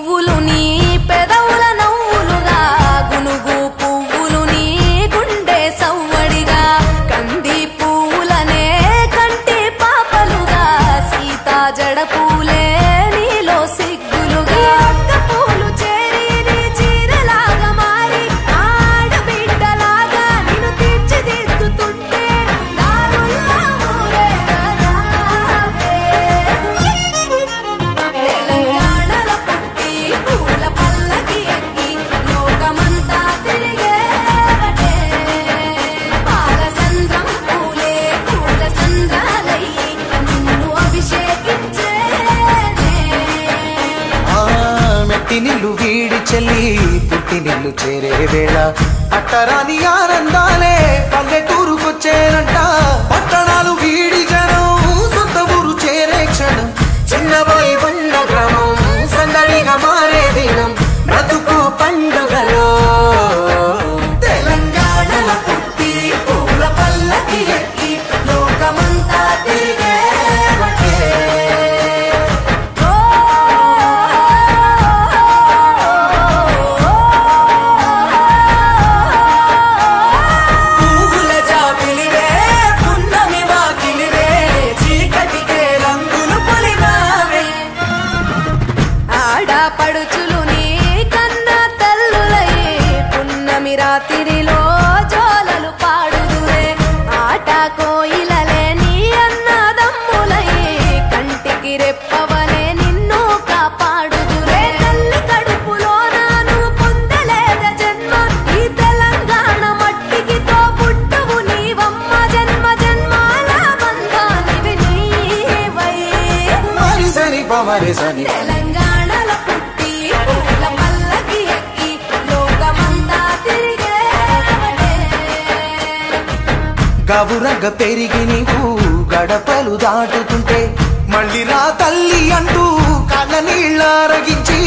పువ్వులు నీ పెదవుల నవ్వులుగా గునుగు పువ్వులు నీ గుండె సవ్వడిగా కంది పువ్వులనే కంటి పాపలుగా సీతా జడ పూలే నీలో సిగ్గులుగా ఒక్క పూలు చేరి నీ చీరలాగా మారి ఆడబిడ్డలాగా నిన్ను తీర్చిదిద్దుతుంటే దారుల్లా ఊరేగరావే. తెలంగాణలో పుట్టి పూల పల్లకి ఎక్కి లోకమంతా తిరిగేవటే పాలసంద్రం పూలే పూల సంద్రాలయ్యి నిన్ను అభిషేకించేనే. మెట్టి నిల్లు వీడి చెల్లి పుట్టి నిల్లు చేరే వేళ అట్టరాని ఆనందాలే పల్లెటూరుకొచ్చేనంట. పట్టణాలు వీడి జనం సొంత ఊరు చేరే క్షణం చిన్నబోయి ఉన్న గ్రామం సందడిగా మారే దినం బ్రతుకు పండుగలో. తెలంగాణలో పుట్టి పూల పల్లకి ఎక్కి లోకమంతా తిరిగేవటే. పువ్వుల జాబిలివే పున్నమి వాకిలివే చీకటికే రంగులు పొలిమావే. ఆడపడుచులు నీ కన్న తల్లులై పున్నమి రాత్రిలో జోలలు పాడుదురే ఆట కోయిలలే నీ అన్నదమ్ములై కంటికి రెప్పవలే నిన్ను కాపాడుదురే. తల్లి కడుపులో నువ్వు పొందలేద జన్మ ఈ తెలంగాణ మట్టికి తో పుట్టవు నీవమ్మ జన్మ జన్మాల బంధానివి నీవై. మరిసని పమరిసని తెలంగాణలో పుట్టి పూల పల్లకి ఎక్కి లోకమంతా తిరిగేవటే. గవురగ పెరిగి నీవు గడపలు దాటుతుంటే మళ్ళీ రా తల్లి అంటూ కళ్ళ నీళ్ళ రగించి